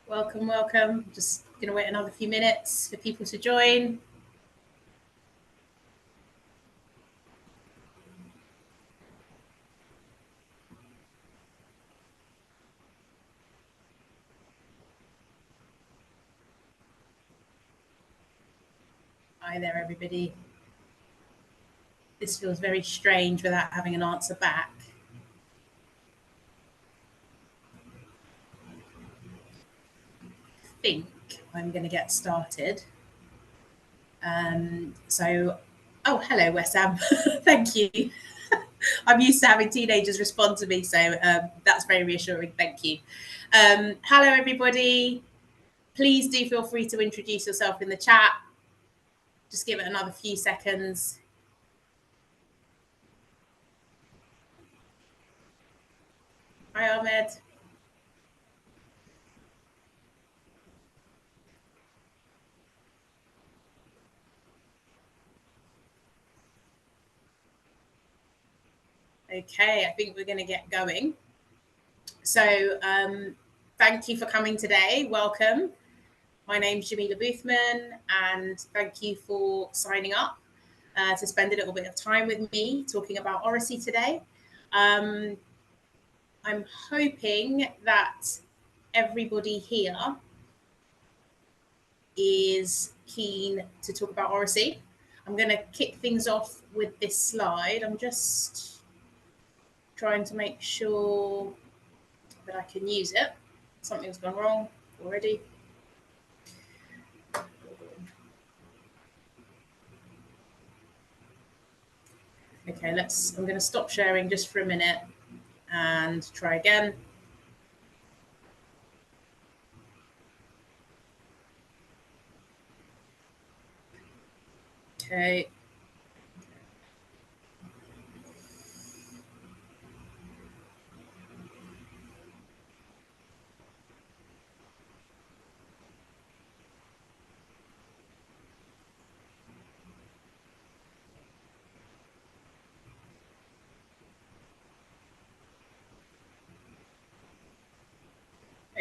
Welcome, welcome. Just going to wait another few minutes for people to join. Hi there, everybody. This feels very strange without having an answer back. I think I'm going to get started. Oh, hello, Wessam. Thank you. I'm used to having teenagers respond to me, so that's very reassuring. Thank you. Hello, everybody. Please do feel free to introduce yourself in the chat. Just give it another few seconds. Hi, Ahmed. Okay, I think we're going to get going. So thank you for coming today. Welcome. My name's Djamila Boothman, and thank you for signing up to spend a little bit of time with me talking about Oracy today. I'm hoping that everybody here is keen to talk about Oracy. I'm going to kick things off with this slide. I'm just trying to make sure that I can use it. Something's gone wrong already. Okay, I'm going to stop sharing just for a minute and try again. Okay.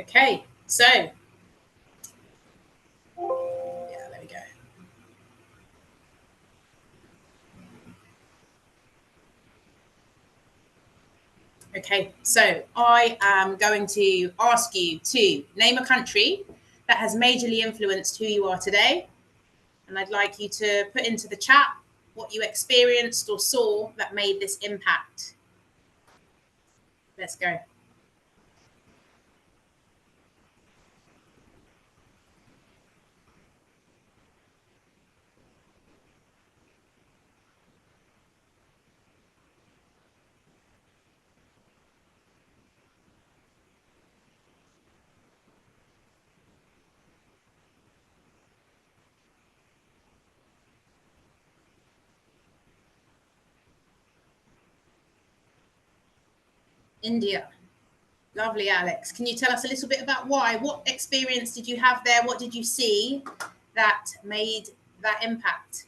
Okay, so, yeah, there we go. Okay, so I am going to ask you to name a country that has majorly influenced who you are today. And I'd like you to put into the chat what you experienced or saw that made this impact. Let's go. India. Lovely, Alex. Can you tell us a little bit about why? What experience did you have there? What did you see that made that impact?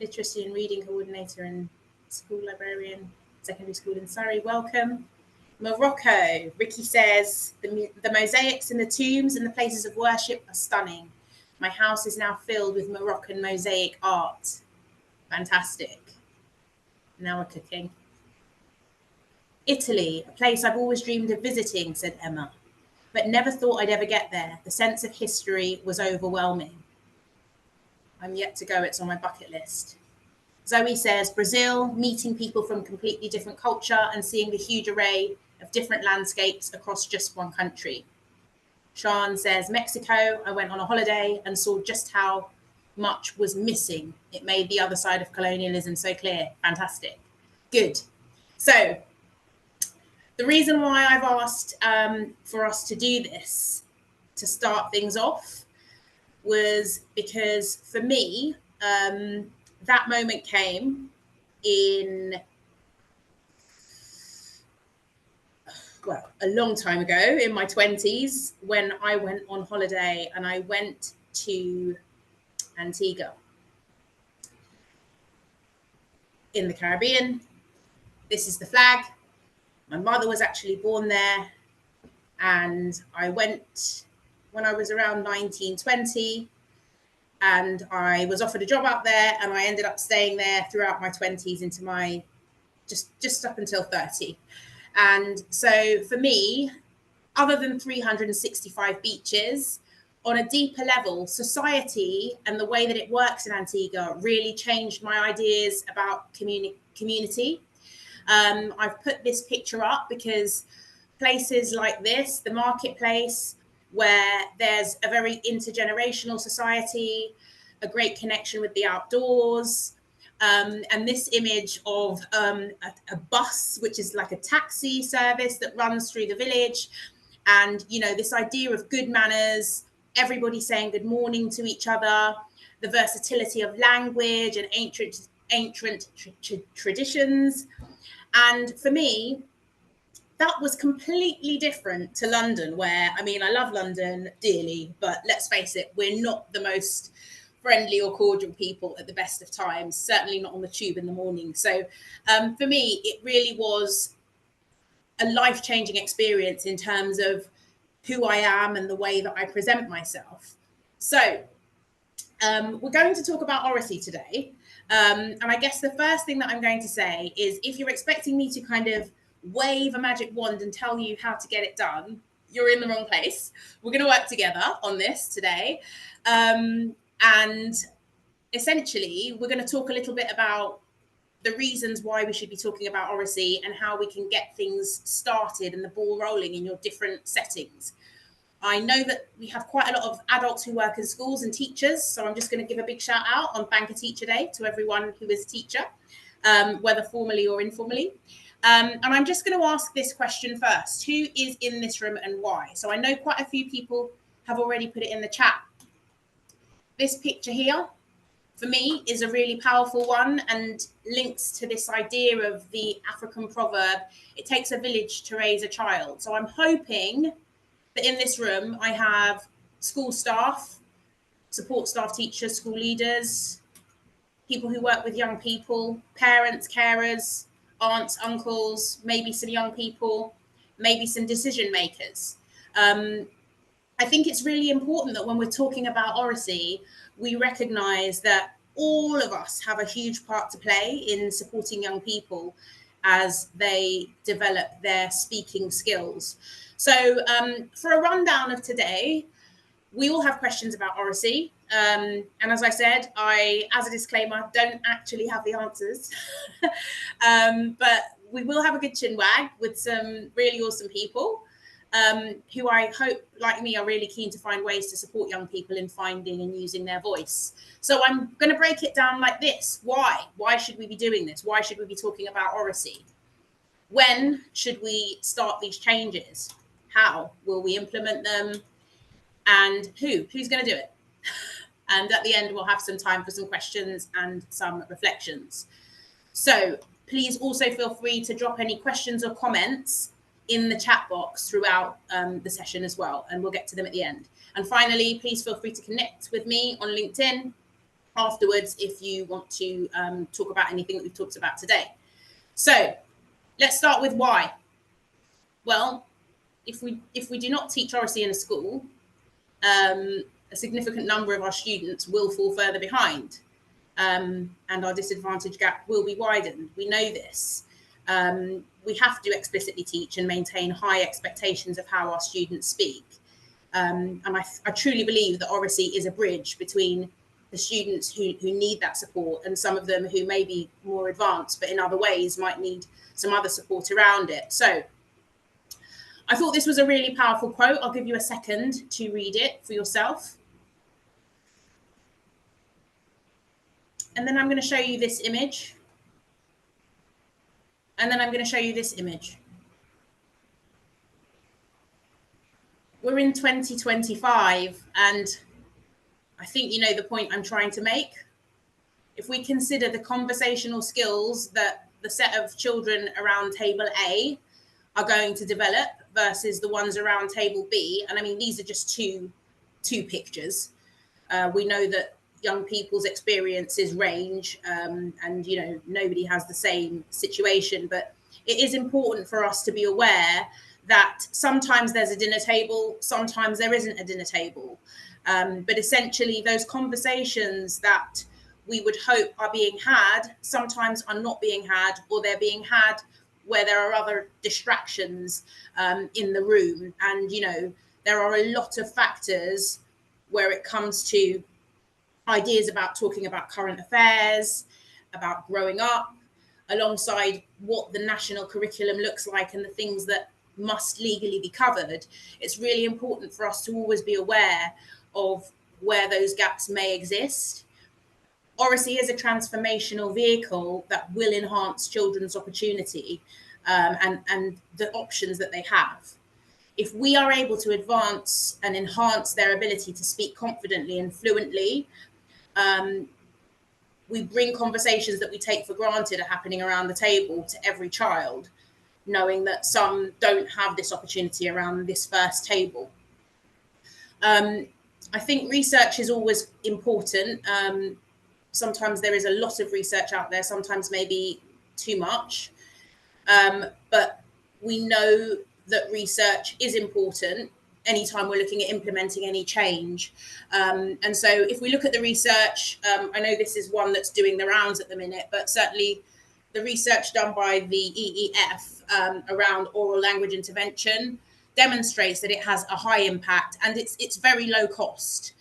Literacy and reading coordinator and school librarian, secondary school in Surrey. Welcome. Morocco. Ricky says the mosaics in the tombs and the places of worship are stunning. My house is now filled with Moroccan mosaic art. Fantastic. Now we're cooking. Italy, a place I've always dreamed of visiting, said Emma, but never thought I'd ever get there. The sense of history was overwhelming. I'm yet to go. It's on my bucket list. Zoe says Brazil, meeting people from completely different culture and seeing the huge array of different landscapes across just one country. Sean says Mexico, I went on a holiday and saw just how much was missing. It made the other side of colonialism so clear. Fantastic. Good. So the reason why I've asked for us to do this, to start things off, was because for me, that moment came in, well, a long time ago in my 20s when I went on holiday and I went to Antigua in the Caribbean. This is the flag. My mother was actually born there. And I went when I was around 19, 20, and I was offered a job out there, and I ended up staying there throughout my 20s into my just up until 30. And so for me, other than 365 beaches, on a deeper level, society and the way that it works in Antigua really changed my ideas about community. I've put this picture up because places like this, the marketplace, where there's a very intergenerational society, a great connection with the outdoors, and this image of a bus, which is like a taxi service that runs through the village, and this idea of good manners, everybody saying good morning to each other, the versatility of language and ancient traditions. And for me, that was completely different to London, where, I mean, I love London dearly, but let's face it, we're not the most friendly or cordial people at the best of times, certainly not on the tube in the morning. So for me, it really was a life-changing experience in terms of who I am and the way that I present myself. So we're going to talk about Oracy today. And I guess the first thing that I'm going to say is, if you're expecting me to kind of wave a magic wand and tell you how to get it done, you're in the wrong place. We're going to work together on this today. And essentially, we're going to talk a little bit about the reasons why we should be talking about Oracy and how we can get things started and the ball rolling in your different settings. I know that we have quite a lot of adults who work in schools and teachers, so I'm just going to give a big shout out on Banker Teacher Day to everyone who is a teacher, whether formally or informally. And I'm just going to ask this question first. Who is in this room and why? So I know quite a few people have already put it in the chat. This picture here, for me, is a really powerful one and links to this idea of the African proverb, it takes a village to raise a child. So I'm hoping that in this room, I have school staff, support staff, teachers, school leaders, people who work with young people, parents, carers, aunts, uncles, maybe some young people, maybe some decision makers. I think it's really important that when we're talking about Oracy, we recognise that all of us have a huge part to play in supporting young people as they develop their speaking skills. So for a rundown of today, we all have questions about Oracy. And as I said, I, as a disclaimer, don't actually have the answers. But we will have a good chin wag with some really awesome people who I hope, like me, are really keen to find ways to support young people in finding and using their voice. So I'm going to break it down like this. Why? Why should we be doing this? Why should we be talking about Oracy? When should we start these changes? How will we implement them? And who's going to do it? And at the end, we'll have some time for some questions and some reflections. So please also feel free to drop any questions or comments in the chat box throughout the session as well, and we'll get to them at the end. And finally, please feel free to connect with me on LinkedIn afterwards if you want to talk about anything that we've talked about today. So let's start with why. Well, if we do not teach Oracy in a school, a significant number of our students will fall further behind, and our disadvantage gap will be widened. We know this. We have to explicitly teach and maintain high expectations of how our students speak. And I truly believe that Oracy is a bridge between the students who need that support and some of them who may be more advanced, but in other ways might need some other support around it. So I thought this was a really powerful quote. I'll give you a second to read it for yourself. And then I'm going to show you this image. And then I'm going to show you this image. We're in 2025, and I think you know the point I'm trying to make. If we consider the conversational skills that the set of children around table A are going to develop versus the ones around table B, and I mean, these are just two pictures. We know that young people's experiences range, and you know, nobody has the same situation, but it is important for us to be aware that sometimes there's a dinner table, sometimes there isn't a dinner table. But essentially, those conversations that we would hope are being had sometimes are not being had, or they're being had where there are other distractions in the room. And, you know, there are a lot of factors where it comes to ideas about talking about current affairs, about growing up, alongside what the national curriculum looks like and the things that must legally be covered. It's really important for us to always be aware of where those gaps may exist. Oracy is a transformational vehicle that will enhance children's opportunity and the options that they have. If we are able to advance and enhance their ability to speak confidently and fluently, we bring conversations that we take for granted are happening around the table to every child, knowing that some don't have this opportunity around this first table. I think research is always important. Sometimes there is a lot of research out there, sometimes maybe too much. But we know that research is important anytime we're looking at implementing any change. And so if we look at the research, I know this is one that's doing the rounds at the minute, but certainly the research done by the EEF around oral language intervention demonstrates that it has a high impact and it's very low cost.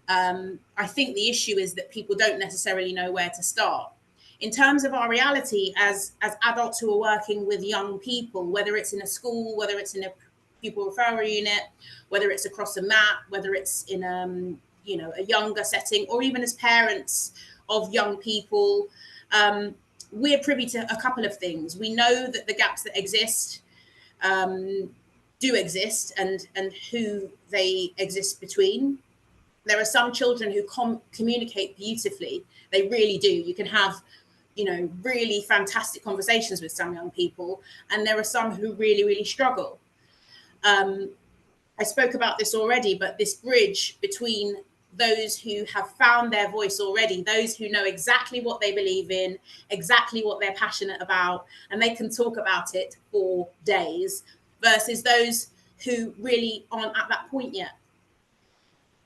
I think the issue is that people don't necessarily know where to start. In terms of our reality as adults who are working with young people, whether it's in a school, whether it's in a pupil referral unit, whether it's across a map, whether it's in a younger setting, or even as parents of young people, we're privy to a couple of things. We know that the gaps that exist do exist and who they exist between. There are some children who communicate beautifully. They really do. You can have, really fantastic conversations with some young people, and there are some who really, really struggle. I spoke about this already, but this bridge between those who have found their voice already, those who know exactly what they believe in, exactly what they're passionate about, and they can talk about it for days, versus those who really aren't at that point yet.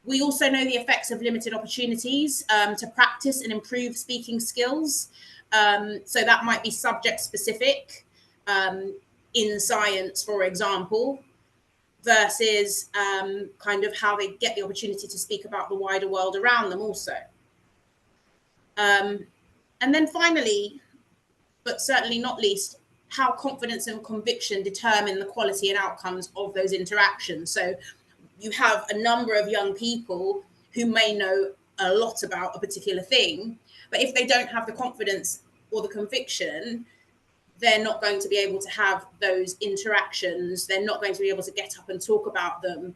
We also know the effects of limited opportunities to practice and improve speaking skills. So that might be subject specific in science, for example, versus kind of how they get the opportunity to speak about the wider world around them also. And then finally, but certainly not least, how confidence and conviction determine the quality and outcomes of those interactions. So you have a number of young people who may know a lot about a particular thing, but if they don't have the confidence or the conviction, they're not going to be able to have those interactions. They're not going to be able to get up and talk about them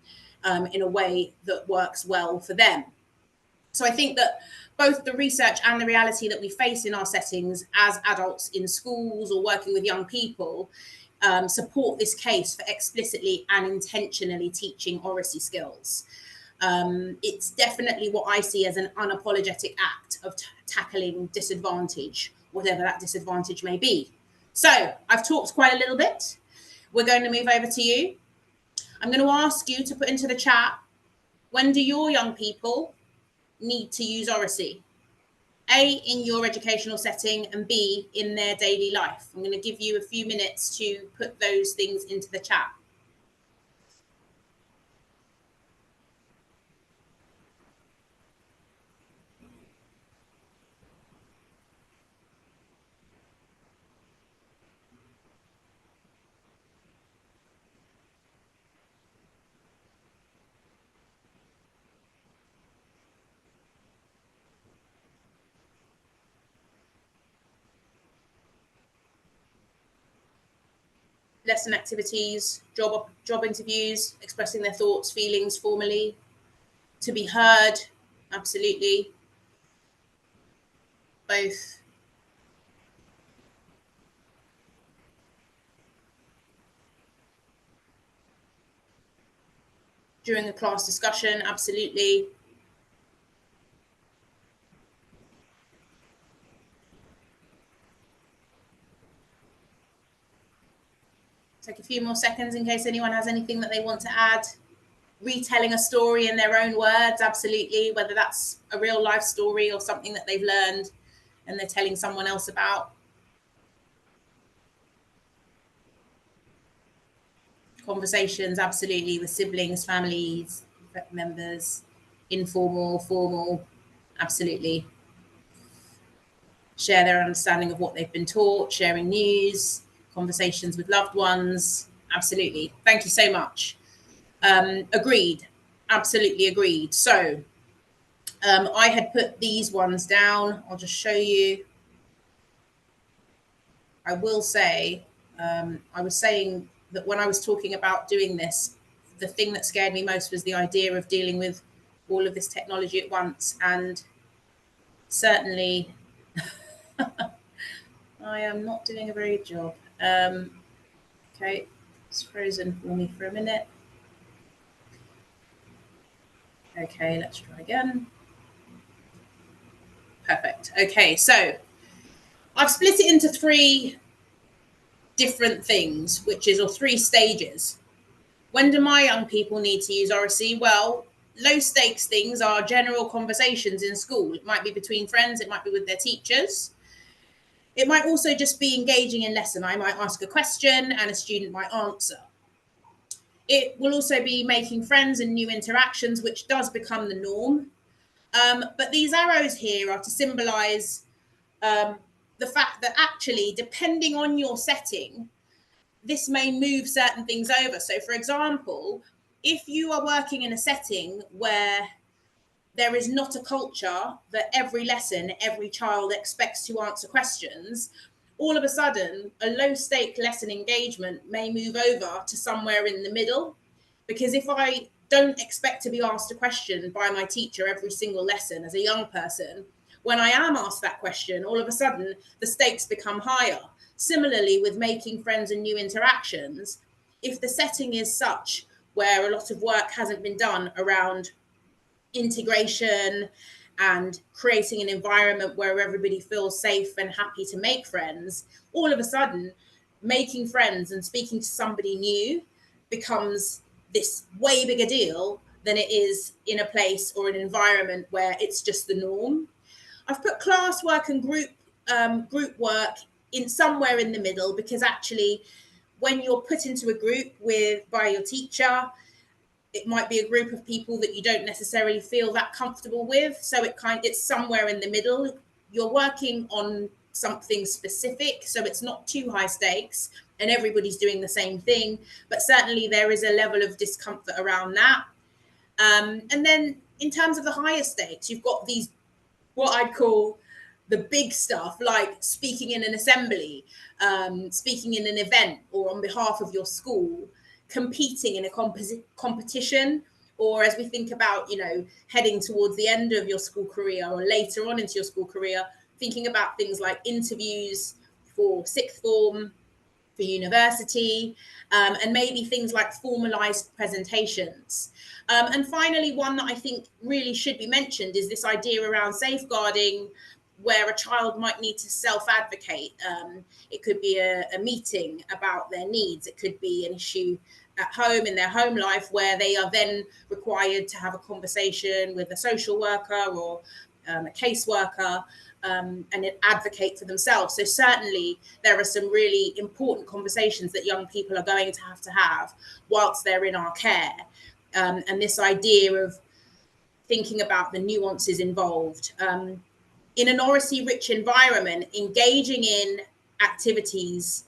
in a way that works well for them. So I think that both the research and the reality that we face in our settings as adults in schools or working with young people support this case for explicitly and intentionally teaching oracy skills. It's definitely what I see as an unapologetic act of tackling disadvantage, whatever that disadvantage may be. So I've talked quite a little bit. We're going to move over to you. I'm going to ask you to put into the chat, when do your young people need to use oracy? A, in your educational setting, and B, in their daily life. I'm going to give you a few minutes to put those things into the chat. Lesson activities, job interviews, expressing their thoughts, feelings formally, to be heard, absolutely. Both. During a class discussion, absolutely. Take a few more seconds in case anyone has anything that they want to add. Retelling a story in their own words, absolutely, whether that's a real life story or something that they've learned and they're telling someone else about. Conversations, absolutely, with siblings, families, members, informal, formal, absolutely. Share their understanding of what they've been taught, sharing news, conversations with loved ones, absolutely. Thank you so much. Agreed, absolutely agreed. So I had put these ones down. I'll just show you. I will say, I was saying that when I was talking about doing this, the thing that scared me most was the idea of dealing with all of this technology at once. And certainly, I am not doing a very good job. Okay, it's frozen for me for a minute. Okay, let's try again. Perfect. Okay, so I've split it into three different things, or three stages. When do my young people need to use Oracy? Well, low stakes things are general conversations in school. It might be between friends, it might be with their teachers. It might also just be engaging in lesson. I might ask a question and a student might answer. It will also be making friends and new interactions, which does become the norm. But these arrows here are to symbolize the fact that actually, depending on your setting, this may move certain things over. So, for example, if you are working in a setting where there is not a culture that every lesson, every child expects to answer questions, all of a sudden, a low stake lesson engagement may move over to somewhere in the middle. Because if I don't expect to be asked a question by my teacher every single lesson as a young person, when I am asked that question, all of a sudden the stakes become higher. Similarly, with making friends and new interactions, if the setting is such where a lot of work hasn't been done around integration and creating an environment where everybody feels safe and happy to make friends, all of a sudden making friends and speaking to somebody new becomes this way bigger deal than it is in a place or an environment where it's just the norm. I've put classwork and group work in somewhere in the middle, because actually when you're put into a group by your teacher, it might be a group of people that you don't necessarily feel that comfortable with. So it's somewhere in the middle. You're working on something specific, so it's not too high stakes and everybody's doing the same thing, but certainly there is a level of discomfort around that. And then in terms of the higher stakes, you've got these, what I'd call the big stuff, like speaking in an assembly, speaking in an event or on behalf of your school, competing in a competition, or as we think about, heading towards the end of your school career or later on into your school career, thinking about things like interviews for sixth form, for university, and maybe things like formalized presentations. And finally, one that I think really should be mentioned is this idea around safeguarding, where a child might need to self-advocate. It could be a meeting about their needs. It could be an issue at home, in their home life, where they are then required to have a conversation with a social worker or a caseworker, and advocate for themselves. So certainly there are some really important conversations that young people are going to have whilst they're in our care. And this idea of thinking about the nuances involved. In an Oracy-rich environment, engaging in activities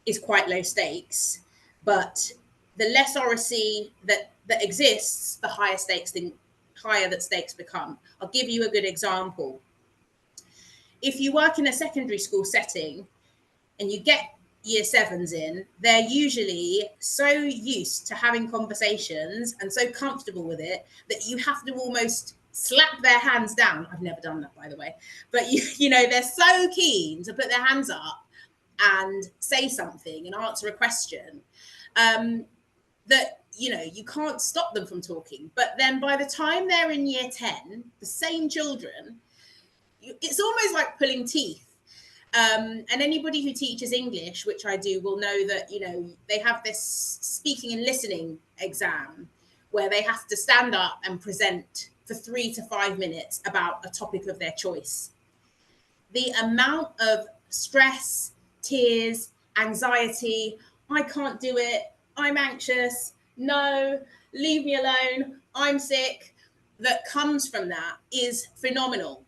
is quite low stakes, but the less Oracy that exists, the higher that stakes become. I'll give you a good example. If you work in a secondary school setting and you get year sevens in, they're usually so used to having conversations and so comfortable with it that you have to almost slap their hands down. I've never done that, by the way, but they're so keen to put their hands up and say something and answer a question, that you can't stop them from talking. But then by the time they're in year 10, the same children, it's almost like pulling teeth. And anybody who teaches English, which I do, will know that, you know, they have this speaking and listening exam where they have to stand up and present for 3 to 5 minutes about a topic of their choice. The amount of stress, tears, anxiety, I can't do it, I'm anxious, no, leave me alone, I'm sick, that comes from that is phenomenal.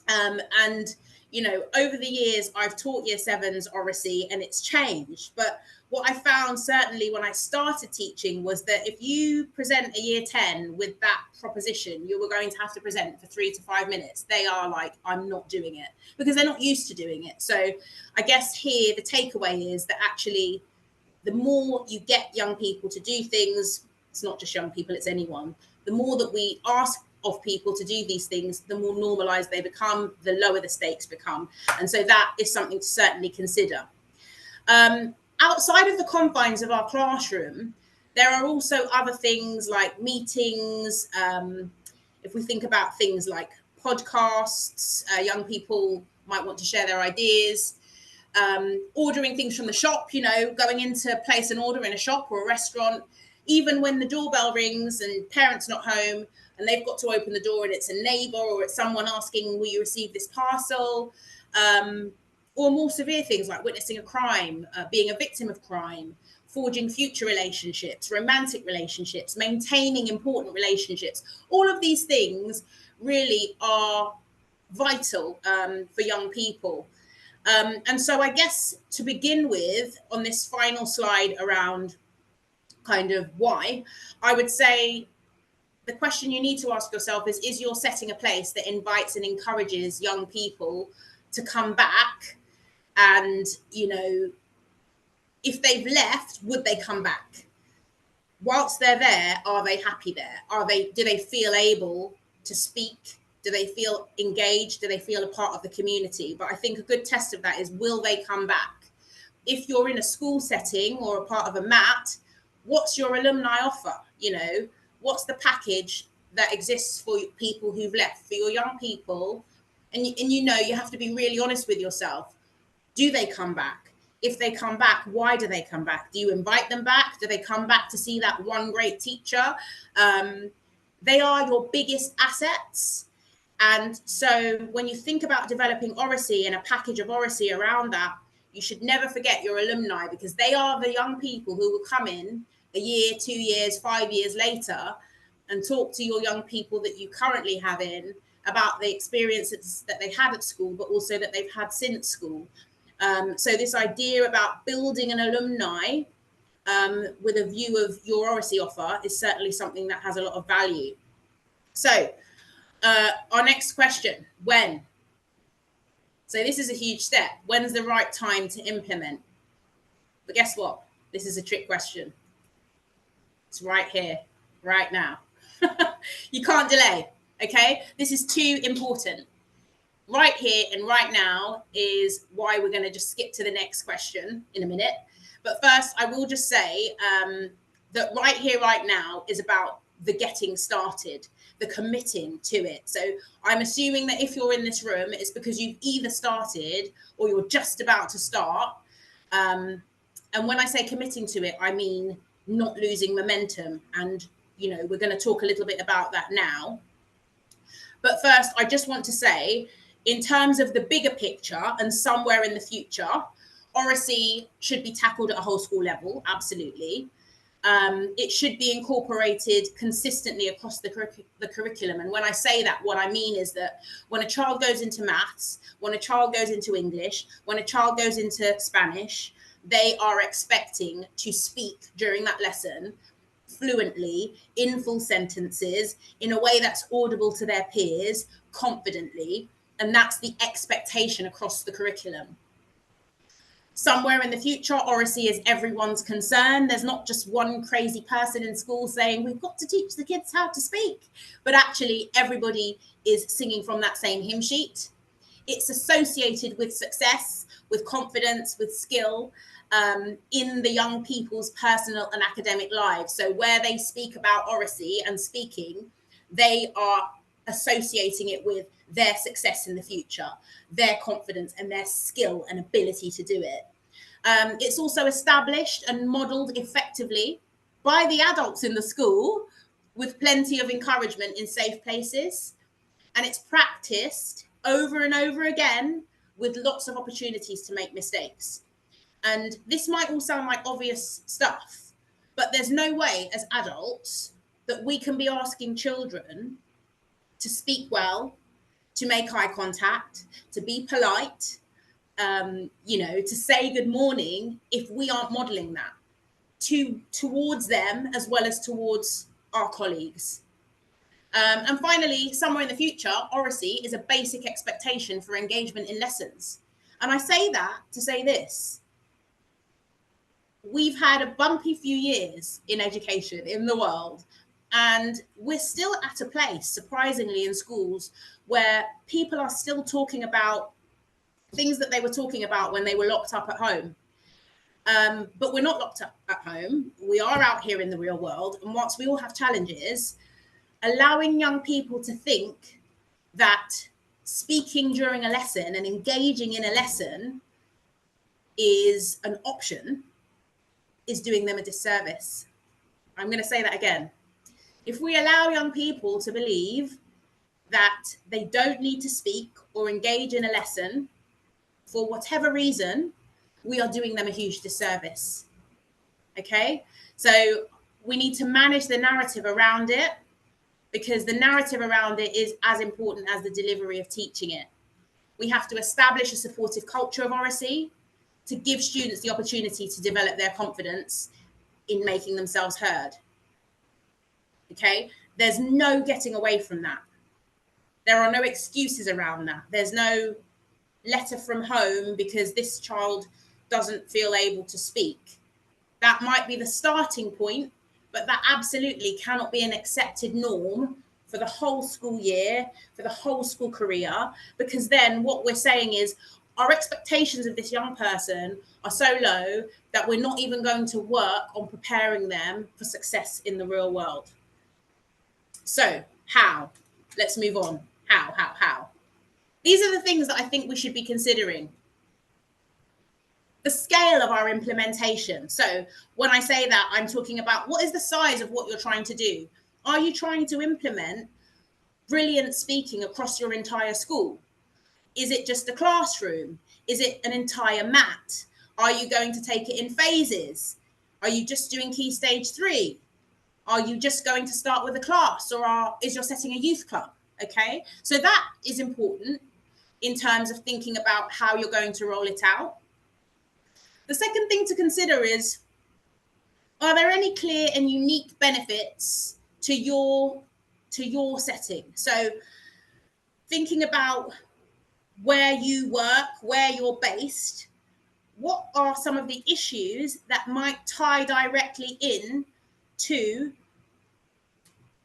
And, you know, over the years, I've taught year sevens Oracy and it's changed. But what I found certainly when I started teaching was that if you present a year 10 with that proposition, you were going to have to present for 3 to 5 minutes. They are like, I'm not doing it, because they're not used to doing it. So I guess here the takeaway is that actually the more you get young people to do things, it's not just young people, it's anyone, the more that we ask of people to do these things, the more normalized they become, the lower the stakes become. And so that is something to certainly consider. Outside of the confines of our classroom, there are also other things like meetings. If we think about things like podcasts, young people might want to share their ideas. Ordering things from the shop, you know, going in to place an order in a shop or a restaurant, even when the doorbell rings and parents not home and they've got to open the door and it's a neighbor or it's someone asking, will you receive this parcel? Or more severe things like witnessing a crime, being a victim of crime, forging future relationships, romantic relationships, maintaining important relationships. All of these things really are vital for young people. And so I guess to begin with, on this final slide around kind of why, I would say the question you need to ask yourself is you're setting a place that invites and encourages young people to come back? And, you know, if they've left, would they come back? Whilst they're there, are they happy there? Do they feel able to speak? Do they feel engaged? Do they feel a part of the community? But I think a good test of that is, will they come back? If you're in a school setting or a part of a MAT, what's your alumni offer? You know, what's the package that exists for people who've left, for your young people? And you know, you have to be really honest with yourself. Do they come back? If they come back, why do they come back? Do you invite them back? Do they come back to see that one great teacher? They are your biggest assets. And so when you think about developing Oracy and a package of Oracy around that, you should never forget your alumni, because they are the young people who will come in a year, 2 years, 5 years later and talk to your young people that you currently have in about the experiences that they had at school, but also that they've had since school. So this idea about building an alumni with a view of your Oracy offer is certainly something that has a lot of value. So our next question, when? So this is a huge step. When's the right time to implement? But guess what? This is a trick question. It's right here, right now. You can't delay, okay? This is too important. Right here and right now is why we're going to just skip to the next question in a minute. But first, I will just say that right here, right now is about the getting started, the committing to it. So I'm assuming that if you're in this room, it's because you've either started or you're just about to start. And when I say committing to it, I mean not losing momentum. And, you know, we're going to talk a little bit about that now. But first, I just want to say, in terms of the bigger picture and somewhere in the future, Oracy should be tackled at a whole school level, absolutely. It should be incorporated consistently across the curriculum. And when I say that, what I mean is that when a child goes into maths, when a child goes into English, when a child goes into Spanish, they are expecting to speak during that lesson fluently, in full sentences, in a way that's audible to their peers, confidently. And that's the expectation across the curriculum. Somewhere in the future, Oracy is everyone's concern. There's not just one crazy person in school saying, we've got to teach the kids how to speak, but actually everybody is singing from that same hymn sheet. It's associated with success, with confidence, with skill in the young people's personal and academic lives. So where they speak about Oracy and speaking, they are associating it with their success in the future, their confidence and their skill and ability to do it. It's also established and modelled effectively by the adults in the school with plenty of encouragement in safe places. And it's practiced over and over again with lots of opportunities to make mistakes. And this might all sound like obvious stuff, but there's no way as adults that we can be asking children to speak well, to make eye contact, to be polite, to say good morning, if we aren't modeling that towards them as well as towards our colleagues. And finally, somewhere in the future, Oracy is a basic expectation for engagement in lessons. And I say that to say this. We've had a bumpy few years in education in the world, and we're still at a place, surprisingly, in schools where people are still talking about things that they were talking about when they were locked up at home. But we're not locked up at home. We are out here in the real world. And whilst we all have challenges, allowing young people to think that speaking during a lesson and engaging in a lesson is an option is doing them a disservice. I'm going to say that again. If we allow young people to believe that they don't need to speak or engage in a lesson for whatever reason, we are doing them a huge disservice. Okay? So we need to manage the narrative around it, because the narrative around it is as important as the delivery of teaching it. We have to establish a supportive culture of Oracy to give students the opportunity to develop their confidence in making themselves heard. Okay? There's no getting away from that. There are no excuses around that. There's no letter from home because this child doesn't feel able to speak. That might be the starting point, but that absolutely cannot be an accepted norm for the whole school year, for the whole school career, because then what we're saying is our expectations of this young person are so low that we're not even going to work on preparing them for success in the real world. So how? Let's move on. How? These are the things that I think we should be considering. The scale of our implementation. So when I say that, I'm talking about what is the size of what you're trying to do? Are you trying to implement brilliant speaking across your entire school? Is it just a classroom? Is it an entire mat? Are you going to take it in phases? Are you just doing Key Stage 3? Are you just going to start with a class, or is your setting a youth club? Okay, so that is important in terms of thinking about how you're going to roll it out. The second thing to consider is, are there any clear and unique benefits to your setting? So thinking about where you work, where you're based, what are some of the issues that might tie directly in to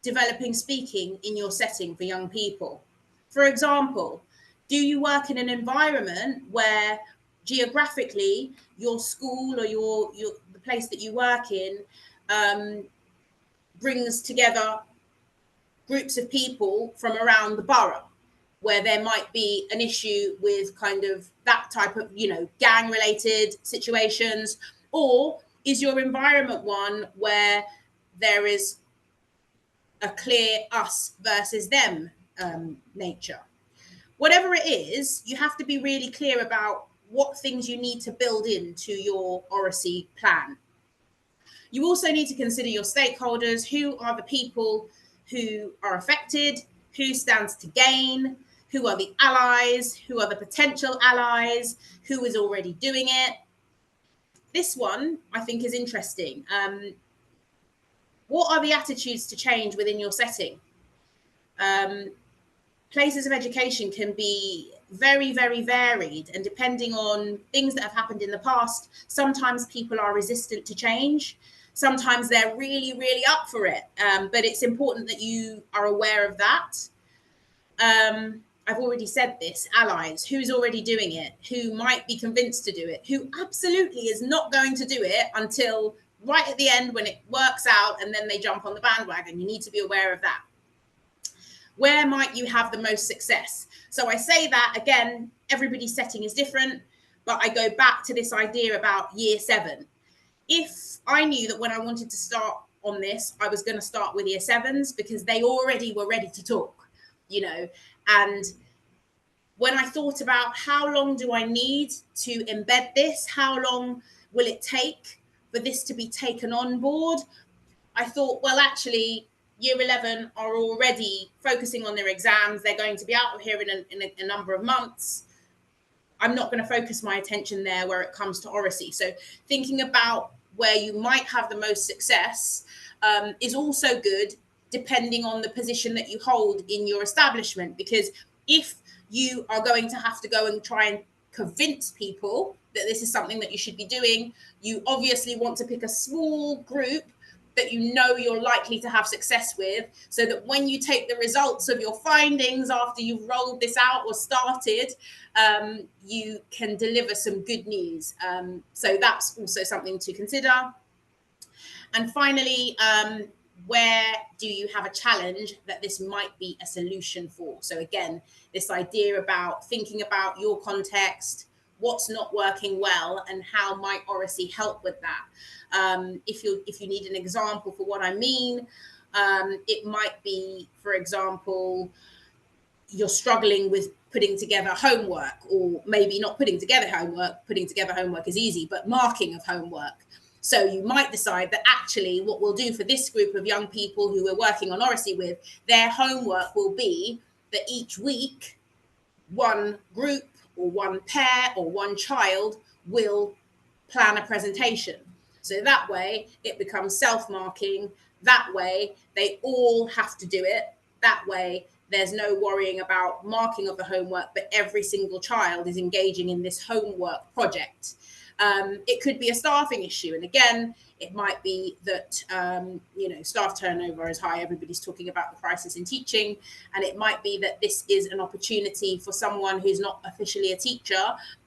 developing speaking in your setting for young people? For example, do you work in an environment where geographically your school or the place that you work in brings together groups of people from around the borough, where there might be an issue with kind of that type of, gang related situations? Or is your environment one where there is a clear us versus them nature? Whatever it is, you have to be really clear about what things you need to build into your Oracy plan. You also need to consider your stakeholders. Who are the people who are affected? Who stands to gain? Who are the allies? Who are the potential allies? Who is already doing it? This one, I think, is interesting. What are the attitudes to change within your setting? Places of education can be very, very varied, and depending on things that have happened in the past, sometimes people are resistant to change. Sometimes they're really, really up for it. But it's important that you are aware of that. I've already said this, allies, who's already doing it, who might be convinced to do it, who absolutely is not going to do it until right at the end when it works out, and then they jump on the bandwagon. You need to be aware of that. where might you have the most success? So I say that again, everybody's setting is different, but I go back to this idea about year 7. If I knew that when I wanted to start on this, I was going to start with year 7s because they already were ready to talk, and when I thought about how long do I need to embed this, how long will it take for this to be taken on board, I thought, well, actually, year 11 are already focusing on their exams. They're going to be out of here in a number of months. I'm not going to focus my attention there where it comes to Oracy. So thinking about where you might have the most success is also good depending on the position that you hold in your establishment. Because if you are going to have to go and try and convince people that this is something that you should be doing, you obviously want to pick a small group that you're likely to have success with, so that when you take the results of your findings after you've rolled this out or started, you can deliver some good news. So that's also something to consider. And finally, where do you have a challenge that this might be a solution for? So again, this idea about thinking about your context, what's not working well, and how might Oracy help with that? If you need an example for what I mean, it might be, for example, you're struggling with putting together homework, or maybe not putting together homework. Putting together homework is easy, but marking of homework. So you might decide that actually what we'll do for this group of young people who we're working on Oracy with, their homework will be that each week, one group or one pair or one child will plan a presentation. So that way it becomes self-marking. That way they all have to do it. That way there's no worrying about marking of the homework, but every single child is engaging in this homework project. It could be a staffing issue. And again, it might be that, staff turnover is high. Everybody's talking about the crisis in teaching. And it might be that this is an opportunity for someone who's not officially a teacher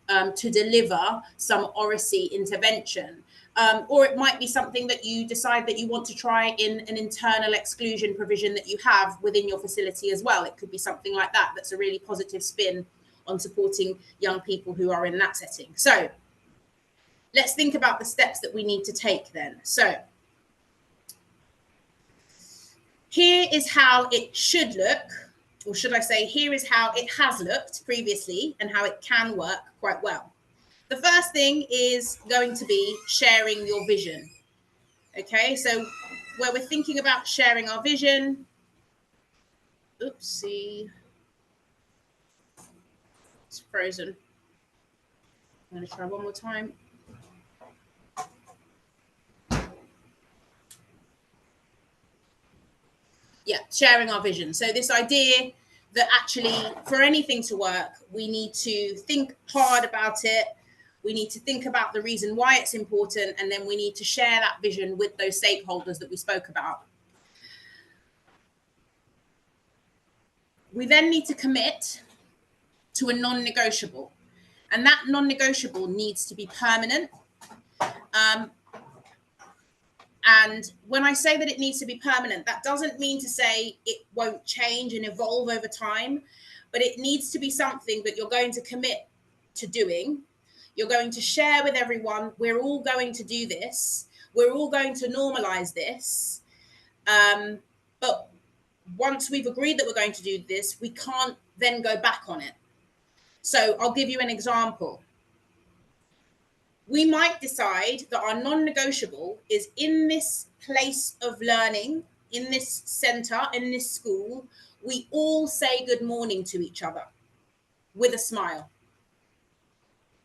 to deliver some Oracy intervention. Or it might be something that you decide that you want to try in an internal exclusion provision that you have within your facility as well. It could be something like that. That's a really positive spin on supporting young people who are in that setting. So let's think about the steps that we need to take then. So here is how it should look, or should I say, here is how it has looked previously and how it can work quite well. The first thing is going to be sharing your vision. Okay, so where we're thinking about sharing our vision, oopsie, it's frozen. I'm going to try one more time. Yeah, sharing our vision. So this idea that actually for anything to work, we need to think hard about it. We need to think about the reason why it's important, and then we need to share that vision with those stakeholders that we spoke about. We then need to commit to a non-negotiable, and that non-negotiable needs to be permanent. And when I say that it needs to be permanent, that doesn't mean to say it won't change and evolve over time, but it needs to be something that you're going to commit to doing. You're going to share with everyone, we're all going to do this. We're all going to normalize this. But once we've agreed that we're going to do this, we can't then go back on it. So I'll give you an example. We might decide that our non-negotiable is in this place of learning, in this center, in this school, we all say good morning to each other with a smile.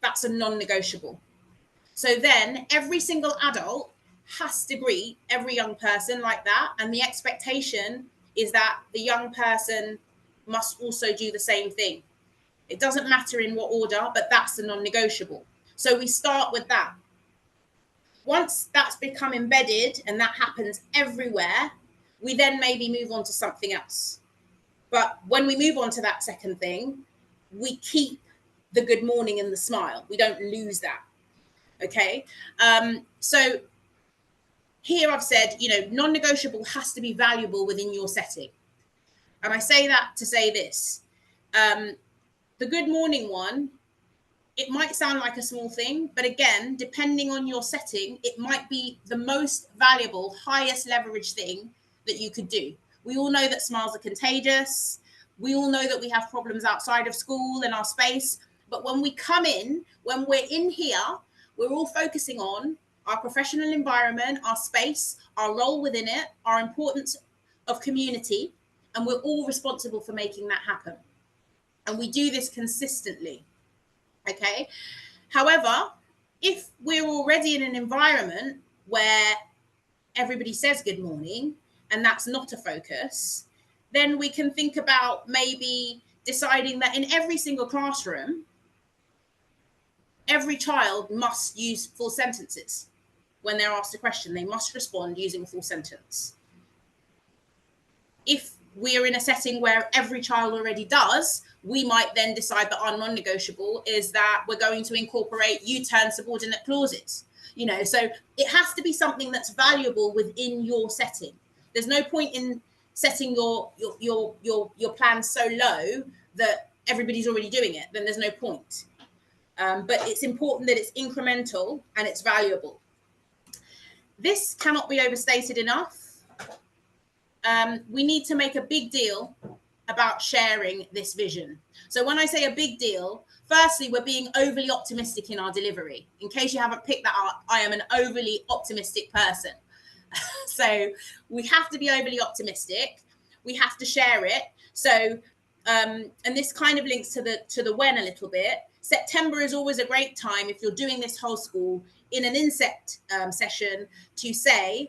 That's a non-negotiable. So then every single adult has to greet every young person like that. And the expectation is that the young person must also do the same thing. It doesn't matter in what order, but that's the non-negotiable. So we start with that. Once that's become embedded and that happens everywhere, we then maybe move on to something else. But when we move on to that second thing, we keep the good morning and the smile. We don't lose that. Okay. So here I've said, non-negotiable has to be valuable within your setting. And I say that to say this. The good morning one, it might sound like a small thing, but again, depending on your setting, it might be the most valuable, highest leverage thing that you could do. We all know that smiles are contagious. We all know that we have problems outside of school and our space. But when we come in, when we're in here, we're all focusing on our professional environment, our space, our role within it, our importance of community, and we're all responsible for making that happen. And we do this consistently. Okay. However, if we're already in an environment where everybody says good morning and that's not a focus, then we can think about maybe deciding that in every single classroom, every child must use full sentences. When they're asked a question, they must respond using a full sentence. If we're in a setting where every child already does, we might then decide that our non-negotiable is that we're going to incorporate U-turn subordinate clauses. So it has to be something that's valuable within your setting. There's no point in setting your plan so low that everybody's already doing it. Then there's no point. But it's important that it's incremental and it's valuable. This cannot be overstated enough. We need to make a big deal about sharing this vision. So when I say a big deal, firstly, we're being overly optimistic in our delivery. In case you haven't picked that up, I am an overly optimistic person. So we have to be overly optimistic. We have to share it. So, and this kind of links to the when a little bit. September is always a great time if you're doing this whole school in an inset session to say,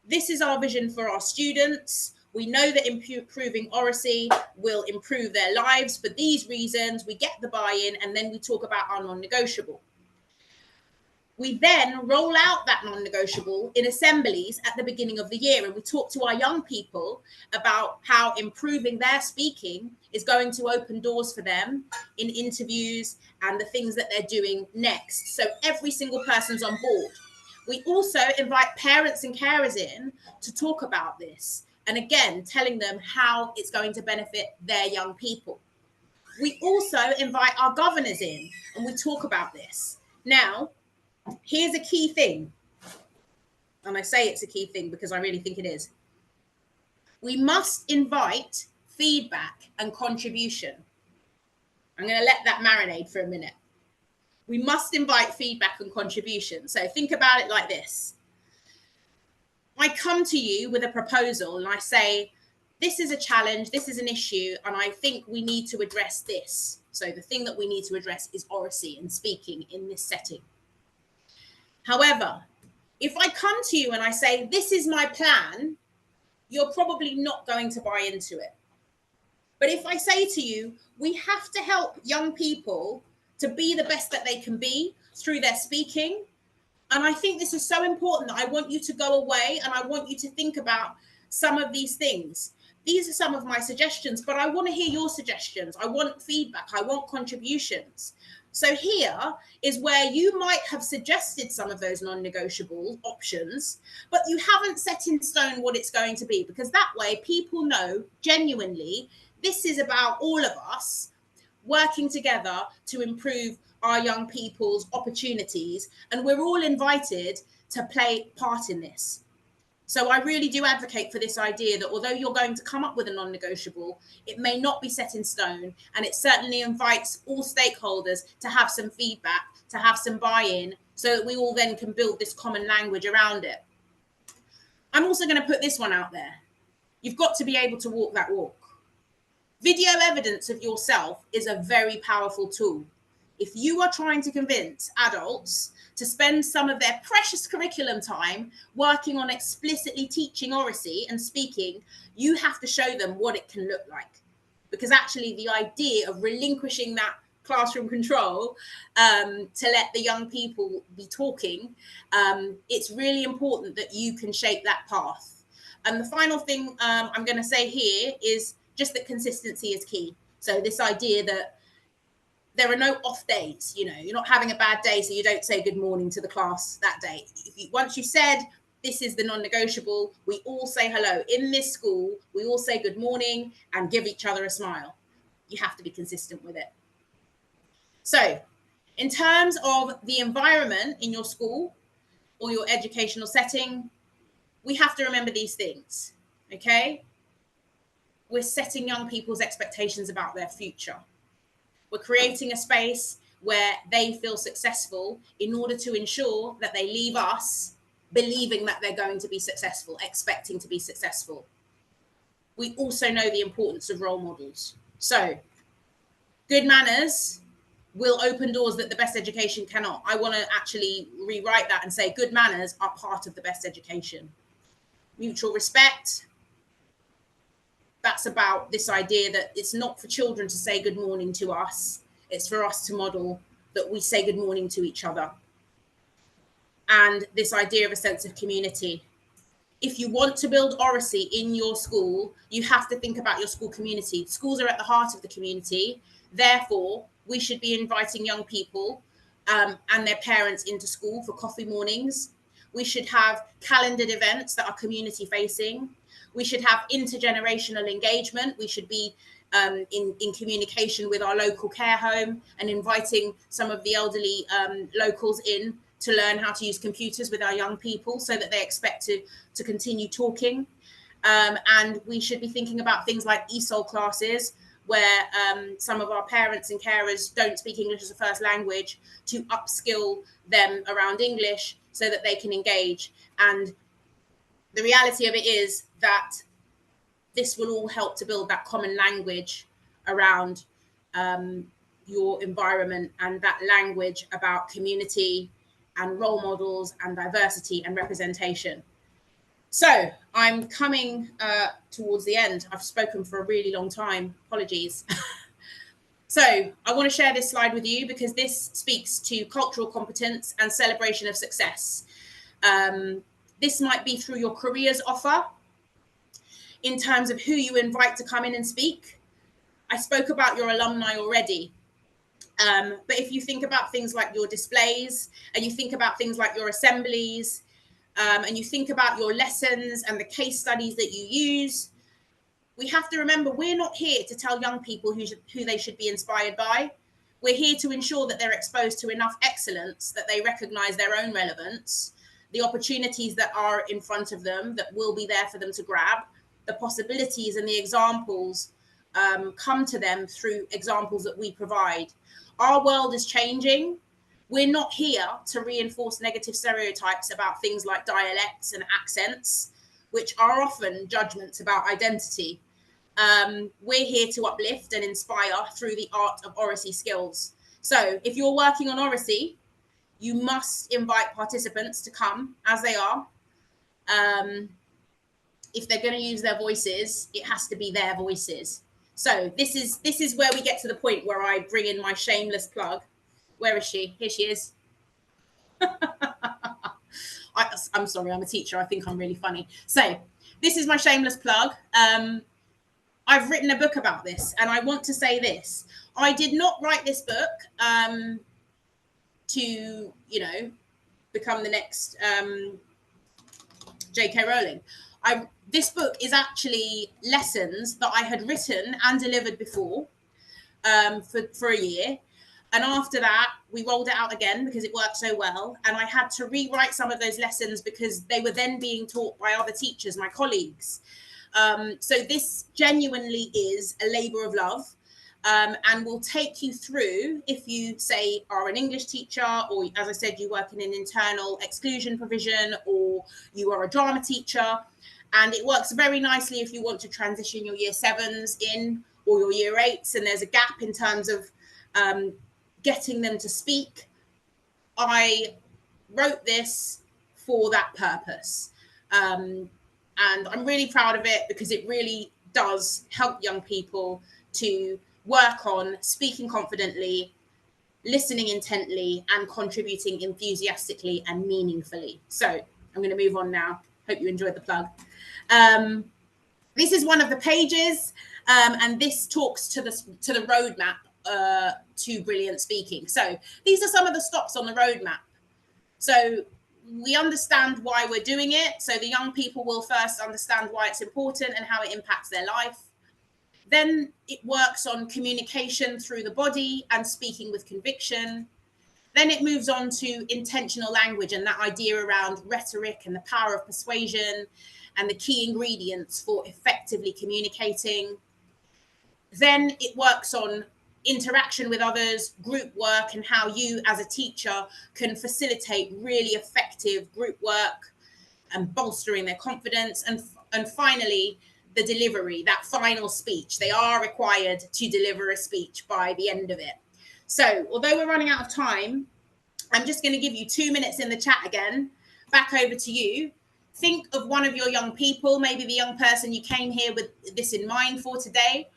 this is our vision for our students. We know that improving Oracy will improve their lives for these reasons. We get the buy-in, and then we talk about our non-negotiable. We then roll out that non-negotiable in assemblies at the beginning of the year, and we talk to our young people about how improving their speaking is going to open doors for them in interviews and the things that they're doing next. So every single person's on board. We also invite parents and carers in to talk about this. And again, telling them how it's going to benefit their young people. We also invite our governors in and we talk about this. Now, here's a key thing. And I say it's a key thing because I really think it is. We must invite feedback and contribution. I'm going to let that marinate for a minute. We must invite feedback and contribution. So think about it like this. I come to you with a proposal and I say, this is a challenge, this is an issue, and I think we need to address this. So the thing that we need to address is oracy and speaking in this setting. However, if I come to you and I say, this is my plan, you're probably not going to buy into it. But if I say to you, we have to help young people to be the best that they can be through their speaking. And I think this is so important that I want you to go away and I want you to think about some of these things. These are some of my suggestions, but I want to hear your suggestions. I want feedback. I want contributions. So here is where you might have suggested some of those non-negotiable options, but you haven't set in stone what it's going to be, because that way people know genuinely this is about all of us working together to improve our young people's opportunities, and we're all invited to play part in this. So I really do advocate for this idea that although you're going to come up with a non-negotiable, it may not be set in stone, and it certainly invites all stakeholders to have some feedback, to have some buy-in, so that we all then can build this common language around it. I'm also going to put this one out there. You've got to be able to walk that walk. Video evidence of yourself is a very powerful tool. If you are trying to convince adults to spend some of their precious curriculum time working on explicitly teaching oracy and speaking, you have to show them what it can look like. Because actually the idea of relinquishing that classroom control to let the young people be talking, it's really important that you can shape that path. And the final thing I'm going to say here is just that consistency is key. So this idea that there are no off days, you're not having a bad day, so you don't say good morning to the class that day. Once you said, this is the non-negotiable. We all say hello. In this school, we all say good morning and give each other a smile. You have to be consistent with it. So, in terms of the environment in your school or your educational setting, we have to remember these things, okay? We're setting young people's expectations about their future. We're creating a space where they feel successful in order to ensure that they leave us believing that they're going to be successful, expecting to be successful. We also know the importance of role models. So, good manners will open doors that the best education cannot. I want to actually rewrite that and say good manners are part of the best education. Mutual respect, that's about this idea that it's not for children to say good morning to us. It's for us to model that we say good morning to each other. And this idea of a sense of community. If you want to build Oracy in your school, you have to think about your school community. Schools are at the heart of the community. Therefore, we should be inviting young people and their parents into school for coffee mornings. We should have calendared events that are community facing. We should have intergenerational engagement. We should be in communication with our local care home and inviting some of the elderly locals in to learn how to use computers with our young people so that they expect to continue talking. And we should be thinking about things like ESOL classes, where some of our parents and carers don't speak English as a first language, to upskill them around English so that they can engage. And the reality of it is that this will all help to build that common language around your environment, and that language about community and role models and diversity and representation. So I'm coming towards the end. I've spoken for a really long time. Apologies. So I want to share this slide with you because this speaks to cultural competence and celebration of success. This might be through your careers offer, in terms of who you invite to come in and speak. I spoke about your alumni already. But if you think about things like your displays, and you think about things like your assemblies, and you think about your lessons and the case studies that you use, we have to remember we're not here to tell young people who they should be inspired by. We're here to ensure that they're exposed to enough excellence that they recognize their own relevance, the opportunities that are in front of them that will be there for them to grab, the possibilities and the examples come to them through examples that we provide. Our world is changing. We're not here to reinforce negative stereotypes about things like dialects and accents, which are often judgments about identity. We're here to uplift and inspire through the art of Oracy skills. So if you're working on Oracy, you must invite participants to come as they are. If they're going to use their voices, it has to be their voices. So this is where we get to the point where I bring in my shameless plug. Where is she? Here she is. I'm sorry, I'm a teacher. I think I'm really funny. So this is my shameless plug. I've written a book about this, and I want to say this. I did not write this book to, become the next J.K. Rowling. This book is actually lessons that I had written and delivered before for a year. And after that, we rolled it out again because it worked so well. And I had to rewrite some of those lessons because they were then being taught by other teachers, my colleagues. So this genuinely is a labor of love, and will take you through, if you say are an English teacher, or as I said, you work in an internal exclusion provision, or you are a drama teacher. And it works very nicely if you want to transition your year 7s in, or your year 8s, and there's a gap in terms of getting them to speak. I wrote this for that purpose. And I'm really proud of it because it really does help young people to work on speaking confidently, listening intently, and contributing enthusiastically and meaningfully. So I'm going to move on now. Hope you enjoyed the plug. This is one of the pages, and this talks to the roadmap to brilliant speaking. So these are some of the stops on the roadmap. So we understand why we're doing it. So the young people will first understand why it's important and how it impacts their life. Then it works on communication through the body and speaking with conviction. Then it moves on to intentional language and that idea around rhetoric and the power of persuasion and the key ingredients for effectively communicating. Then it works on interaction with others, group work, and how you as a teacher can facilitate really effective group work and bolstering their confidence. And finally, the delivery, that final speech. They are required to deliver a speech by the end of it. So although we're running out of time, I'm just going to give you 2 minutes in the chat again. Back over to you. Think of one of your young people, maybe the young person you came here with this in mind for today.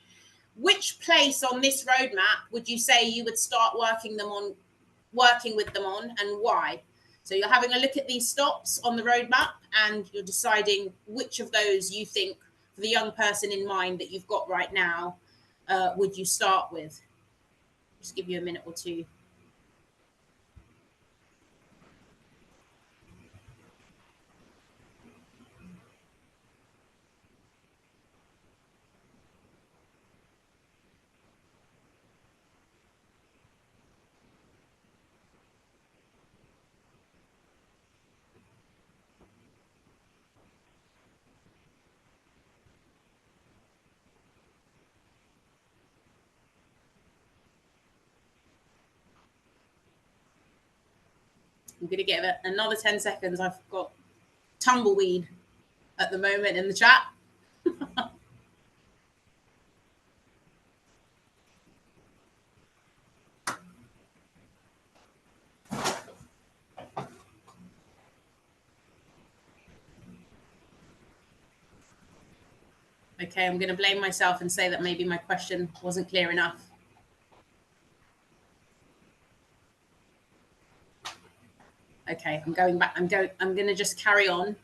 Which place on this roadmap would you say you would start working with them on, and why? So you're having a look at these stops on the roadmap and you're deciding which of those you think, for the young person in mind that you've got right now, would you start with? Just give you a minute or two. I'm going to give it another 10 seconds. I've got tumbleweed at the moment in the chat. Okay, I'm going to blame myself and say that maybe my question wasn't clear enough. Okay, I'm going back. I'm going to just carry on.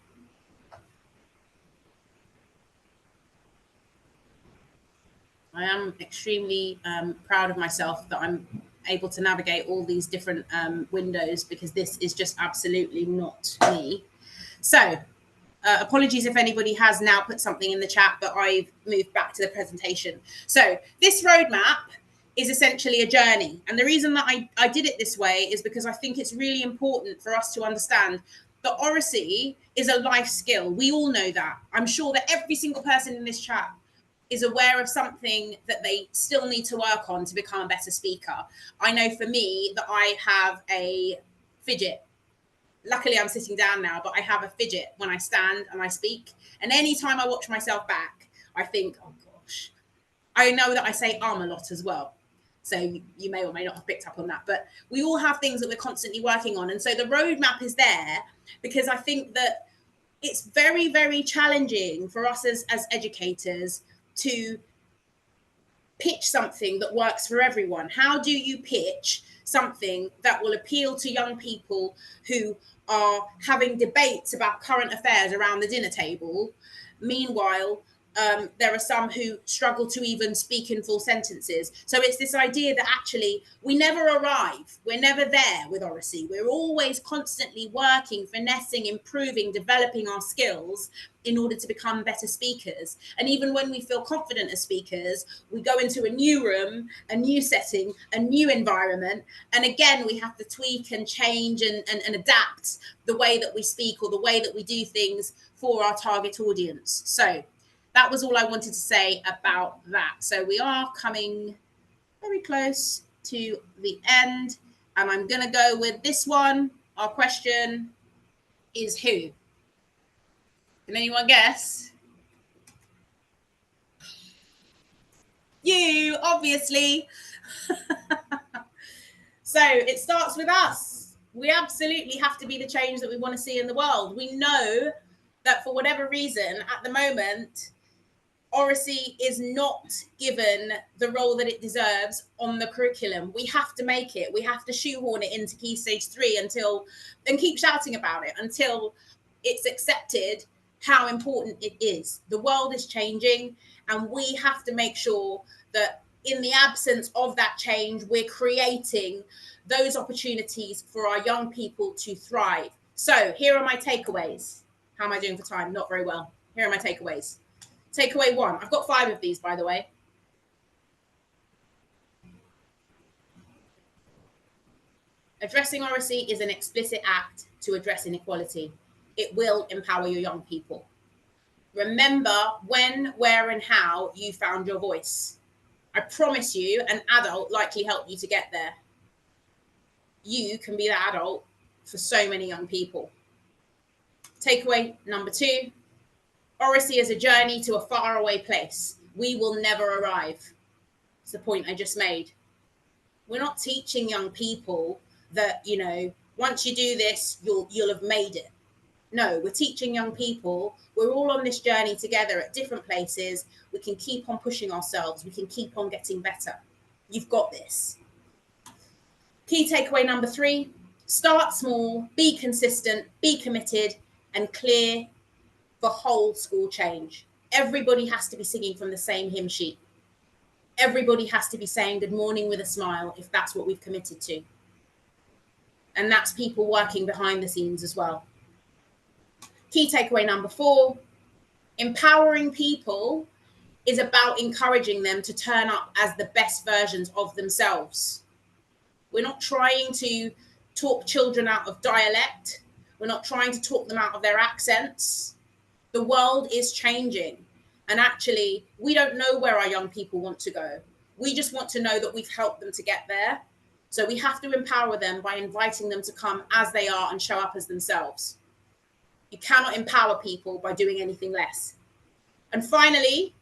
I am extremely proud of myself that I'm able to navigate all these different windows, because this is just absolutely not me. So apologies if anybody has now put something in the chat, but I've moved back to the presentation. So this roadmap is essentially a journey. And the reason that I did it this way is because I think it's really important for us to understand that Oracy is a life skill. We all know that. I'm sure that every single person in this chat is aware of something that they still need to work on to become a better speaker. I know for me that I have a fidget. Luckily, I'm sitting down now, but I have a fidget when I stand and I speak. And anytime I watch myself back, I think, oh gosh. I know that I say a lot as well. So you may or may not have picked up on that. But we all have things that we're constantly working on. And so the roadmap is there because I think that it's very, very challenging for us as educators to pitch something that works for everyone. How do you pitch something that will appeal to young people who are having debates about current affairs around the dinner table? Meanwhile, there are some who struggle to even speak in full sentences. So it's this idea that actually we never arrive. We're never there with Oracy. We're always constantly working, finessing, improving, developing our skills in order to become better speakers. And even when we feel confident as speakers, we go into a new room, a new setting, a new environment. And again, we have to tweak and change and adapt the way that we speak or the way that we do things for our target audience. So that was all I wanted to say about that. So we are coming very close to the end. And I'm going to go with this one. Our question is who? Can anyone guess? You, obviously. So it starts with us. We absolutely have to be the change that we want to see in the world. We know that for whatever reason, at the moment, Oracy is not given the role that it deserves on the curriculum. We have to make it. We have to shoehorn it into Key Stage 3 and keep shouting about it until it's accepted how important it is. The world is changing, and we have to make sure that in the absence of that change, we're creating those opportunities for our young people to thrive. So here are my takeaways. How am I doing for time? Not very well. Here are my takeaways. Takeaway 1. I've got 5 of these, by the way. Addressing oracy is an explicit act to address inequality. It will empower your young people. Remember when, where, and how you found your voice. I promise you, an adult likely helped you to get there. You can be that adult for so many young people. Takeaway number 2, oracy is a journey to a faraway place. We will never arrive. It's the point I just made. We're not teaching young people that, you know, once you do this, you'll have made it. No, we're teaching young people we're all on this journey together at different places. We can keep on pushing ourselves. We can keep on getting better. You've got this. Key takeaway number 3, start small, be consistent, be committed, and clear for whole school change. Everybody has to be singing from the same hymn sheet. Everybody has to be saying good morning with a smile if that's what we've committed to. And that's people working behind the scenes as well. Key takeaway number 4, empowering people is about encouraging them to turn up as the best versions of themselves. We're not trying to talk children out of dialect. We're not trying to talk them out of their accents. The world is changing. And actually, we don't know where our young people want to go. We just want to know that we've helped them to get there. So we have to empower them by inviting them to come as they are and show up as themselves. You cannot empower people by doing anything less. And finally,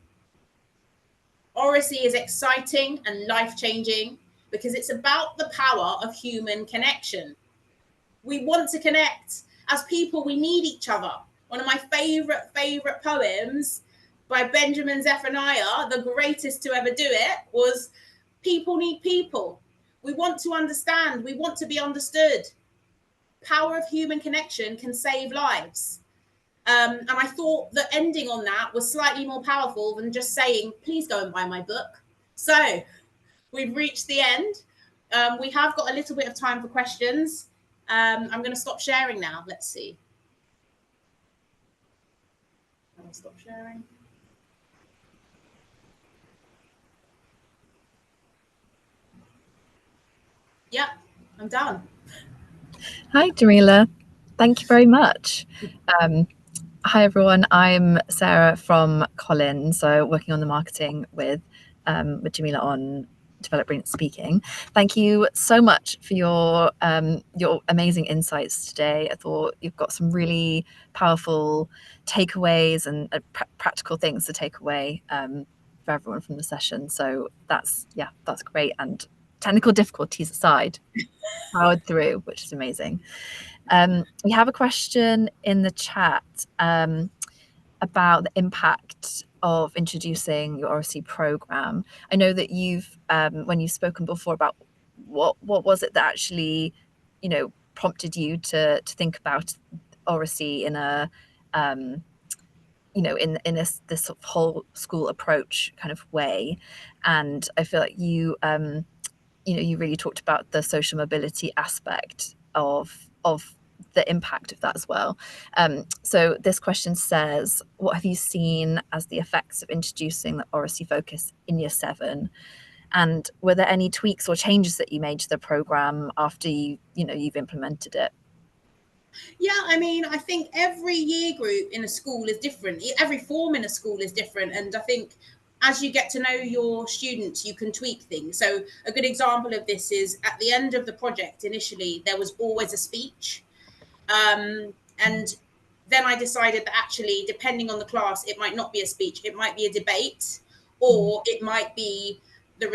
oracy is exciting and life-changing because it's about the power of human connection. We want to connect. As people, we need each other. One of my favorite poems by Benjamin Zephaniah, the greatest to ever do it, was people need people. We want to understand. We want to be understood. Power of human connection can save lives. And I thought that ending on that was slightly more powerful than just saying, please go and buy my book. So we've reached the end. We have got a little bit of time for questions. I'm going to stop sharing now. Let's see. I'll stop sharing. Yep, I'm done. Hi, Djamila. Thank you very much. Hi, everyone. I'm Sarah from Collins, so working on the marketing with Djamila on Develop Brilliant Speaking. Thank you so much for your amazing insights today. I thought you've got some really powerful takeaways and practical things to take away for everyone from the session. So that's great. And technical difficulties aside, powered through, which is amazing. We have a question in the chat about the impact of introducing your Oracy program. I know that you've, when you've spoken before about what was it that actually, you know, prompted you to think about Oracy in a, you know, in this sort of whole school approach kind of way. And I feel like you, you know, you really talked about the social mobility aspect of the impact of that as well. So this question says, what have you seen as the effects of introducing the Oracy focus in Year 7? And were there any tweaks or changes that you made to the program after you've implemented it? Yeah, I mean, I think every year group in a school is different. Every form in a school is different. And I think as you get to know your students, you can tweak things. So a good example of this is at the end of the project, initially, there was always a speech. And then I decided that actually, depending on the class, it might not be a speech. It might be a debate, or it might be the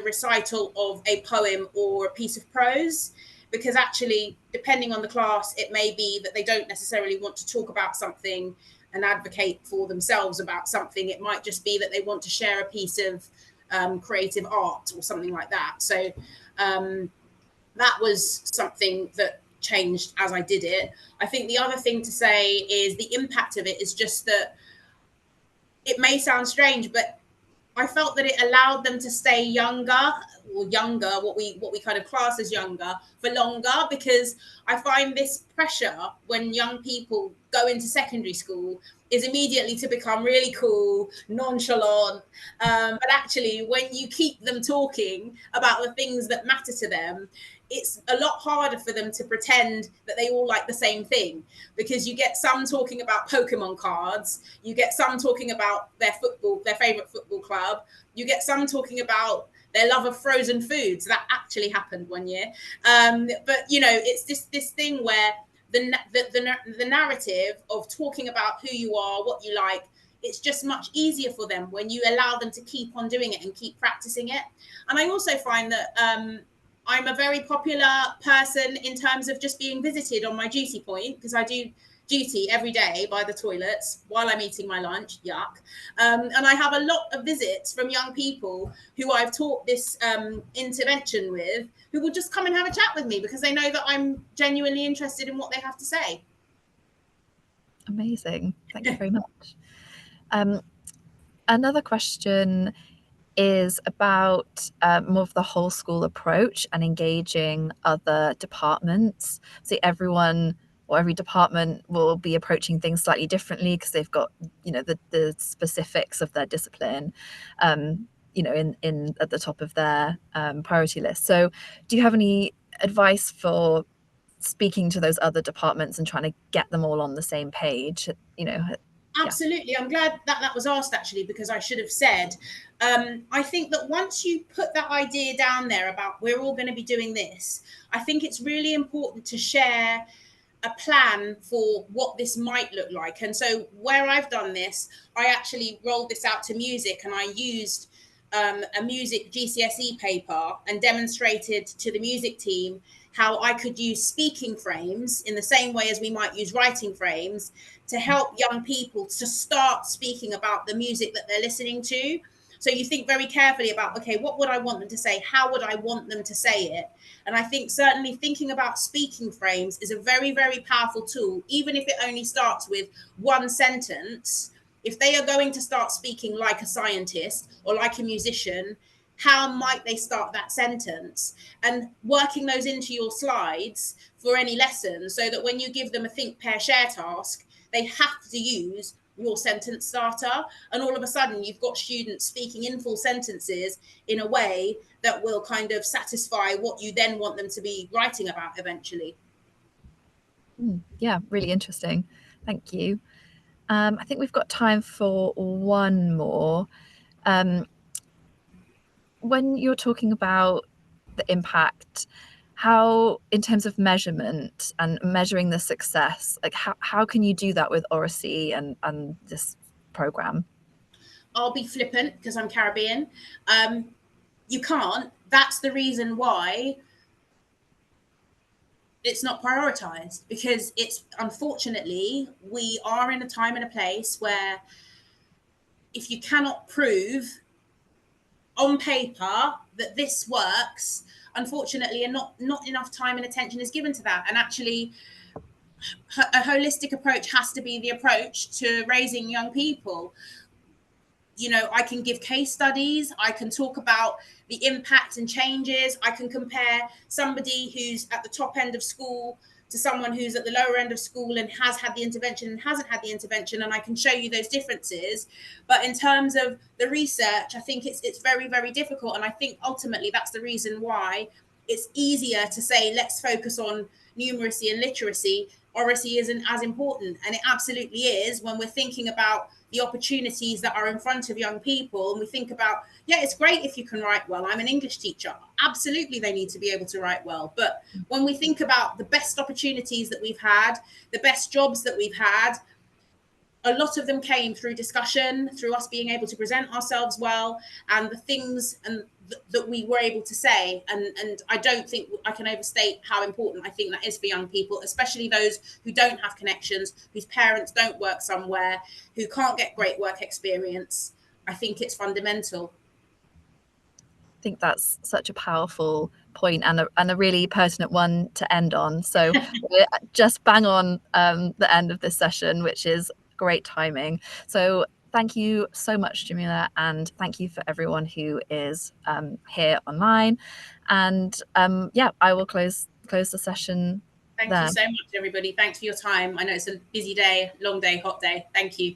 recital of a poem or a piece of prose. Because actually, depending on the class, it may be that they don't necessarily want to talk about something and advocate for themselves about something. It might just be that they want to share a piece of creative art or something like that. So that was something that changed as I did it. I think the other thing to say is the impact of it is just that it may sound strange, but I felt that it allowed them to stay younger, what we kind of class as younger, for longer, because I find this pressure when young people go into secondary school is immediately to become really cool, nonchalant. But actually, when you keep them talking about the things that matter to them, it's a lot harder for them to pretend that they all like the same thing, because you get some talking about Pokemon cards, you get some talking about their football, their favorite football club, you get some talking about their love of frozen foods. That actually happened one year. But it's this thing where the narrative of talking about who you are, what you like, it's just much easier for them when you allow them to keep on doing it and keep practicing it. And I also find that I'm a very popular person in terms of just being visited on my duty point, because I do duty every day by the toilets while I'm eating my lunch. Yuck. And I have a lot of visits from young people who I've taught this intervention with, who will just come and have a chat with me because they know that I'm genuinely interested in what they have to say. Amazing. Thank you very much. Another question is about more of the whole school approach and engaging other departments. So everyone or every department will be approaching things slightly differently because they've got, the specifics of their discipline, in at the top of their priority list. So do you have any advice for speaking to those other departments and trying to get them all on the same page? Absolutely. I'm glad that was asked, actually, because I should have said, I think that once you put that idea down there about we're all going to be doing this, I think it's really important to share a plan for what this might look like. And so where I've done this, I actually rolled this out to music, and I used a music GCSE paper and demonstrated to the music team how I could use speaking frames in the same way as we might use writing frames to help young people to start speaking about the music that they're listening to. So you think very carefully about, okay, what would I want them to say? How would I want them to say it? And I think certainly thinking about speaking frames is a very, very powerful tool, even if it only starts with one sentence. If they are going to start speaking like a scientist or like a musician, how might they start that sentence? And working those into your slides for any lesson, so that when you give them a think, pair, share task, they have to use your sentence starter. And all of a sudden, you've got students speaking in full sentences in a way that will kind of satisfy what you then want them to be writing about eventually. Yeah, really interesting. Thank you. I think we've got time for one more. When you're talking about the impact, how, in terms of measurement and measuring the success, like how can you do that with Oracy and this program? I'll be flippant because I'm Caribbean. You can't. That's the reason why it's not prioritized, because it's, unfortunately, we are in a time and a place where if you cannot prove on paper that this works, unfortunately, and not enough time and attention is given to that. And actually, a holistic approach has to be the approach to raising young people. I can give case studies, I can talk about the impact and changes, I can compare somebody who's at the top end of school to someone who's at the lower end of school and has had the intervention and hasn't had the intervention, and I can show you those differences. But in terms of the research, I think it's very, very difficult. And I think ultimately that's the reason why it's easier to say, let's focus on numeracy and literacy. Oracy isn't as important, and it absolutely is when we're thinking about the opportunities that are in front of young people. And we think about, yeah, it's great if you can write well. I'm an English teacher. Absolutely, they need to be able to write well. But when we think about the best opportunities that we've had, the best jobs that we've had, a lot of them came through discussion, through us being able to present ourselves well, and the things that we were able to say. And I don't think I can overstate how important I think that is for young people, especially those who don't have connections, whose parents don't work somewhere, who can't get great work experience. I think it's fundamental. I think that's such a powerful point and a really pertinent one to end on. So we're just bang on the end of this session, which is great timing. So thank you so much, Djamila, and thank you for everyone who is here online. And I will close the session Thank you so much, everybody. Thanks for your time. I know it's a busy day, long day, hot day. Thank you.